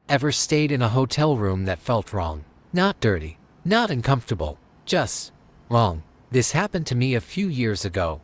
Ever stayed in a hotel room that felt wrong? Not dirty, not uncomfortable, just wrong. This happened to me a few years ago,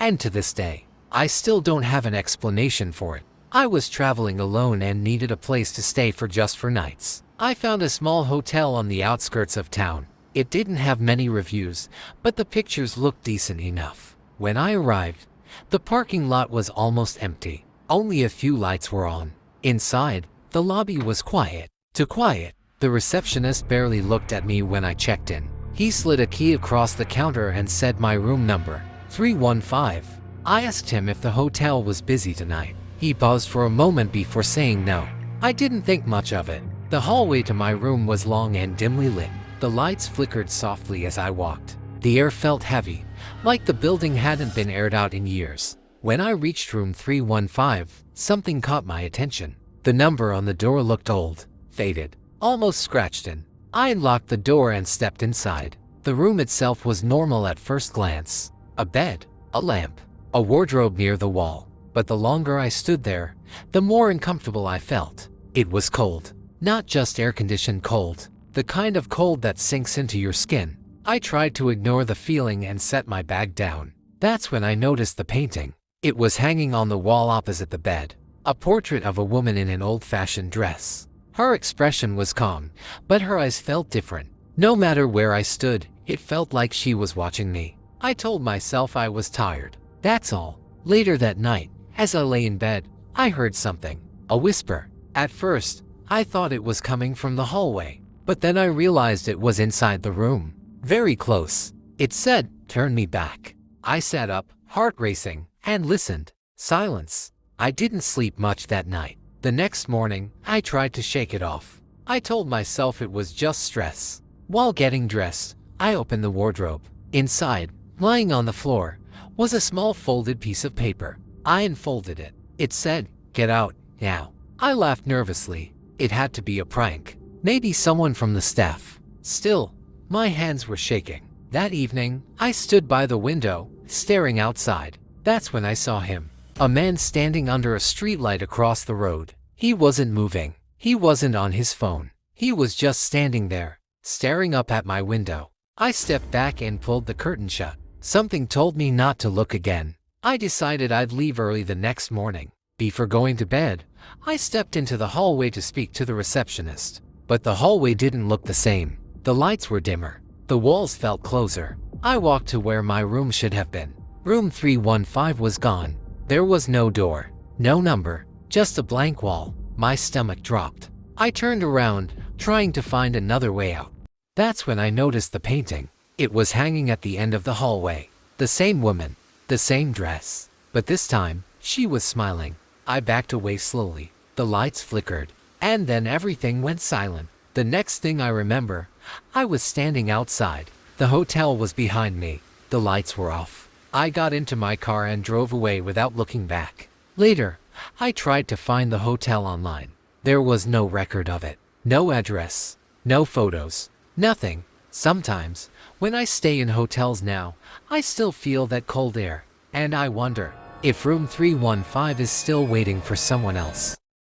and to this day, I still don't have an explanation for it. I was traveling alone and needed a place to stay for just 4 nights. I found a small hotel on the outskirts of town. It didn't have many reviews, but the pictures looked decent enough. When I arrived, the parking lot was almost empty. Only a few lights were on. Inside, the lobby was quiet. Too quiet. The receptionist barely looked at me when I checked in. He slid a key across the counter and said my room number, 315. I asked him if the hotel was busy tonight. He paused for a moment before saying no. I didn't think much of it. The hallway to my room was long and dimly lit. The lights flickered softly as I walked. The air felt heavy, like the building hadn't been aired out in years. When I reached room 315, something caught my attention. The number on the door looked old, faded, almost scratched in. I unlocked the door and stepped inside. The room itself was normal at first glance. A bed, a lamp, a wardrobe near the wall. But the longer I stood there, the more uncomfortable I felt. It was cold. Not just air-conditioned cold, the kind of cold that sinks into your skin. I tried to ignore the feeling and set my bag down. That's when I noticed the painting. It was hanging on the wall opposite the bed. A portrait of a woman in an old-fashioned dress. Her expression was calm, but her eyes felt different. No matter where I stood, it felt like she was watching me. I told myself I was tired. That's all. Later that night, as I lay in bed, I heard something. A whisper. At first, I thought it was coming from the hallway, but then I realized it was inside the room. Very close. It said, "Turn me back." I sat up, heart racing, and listened. Silence. I didn't sleep much that night. The next morning, I tried to shake it off. I told myself it was just stress. While getting dressed, I opened the wardrobe. Inside, lying on the floor, was a small folded piece of paper. I unfolded it. It said, "Get out, now." I laughed nervously. It had to be a prank. Maybe someone from the staff. Still, my hands were shaking. That evening, I stood by the window, staring outside. That's when I saw him. A man standing under a streetlight across the road. He wasn't moving. He wasn't on his phone. He was just standing there, staring up at my window. I stepped back and pulled the curtain shut. Something told me not to look again. I decided I'd leave early the next morning. Before going to bed, I stepped into the hallway to speak to the receptionist. But the hallway didn't look the same. The lights were dimmer. The walls felt closer. I walked to where my room should have been. Room 315 was gone. There was no door, no number, just a blank wall. My stomach dropped. I turned around, trying to find another way out. That's when I noticed the painting. It was hanging at the end of the hallway. The same woman, the same dress. But this time, she was smiling. I backed away slowly. The lights flickered, and then everything went silent. The next thing I remember, I was standing outside. The hotel was behind me. The lights were off. I got into my car and drove away without looking back. Later, I tried to find the hotel online. There was no record of it. No address. No photos. Nothing. Sometimes, when I stay in hotels now, I still feel that cold air. And I wonder if room 315 is still waiting for someone else.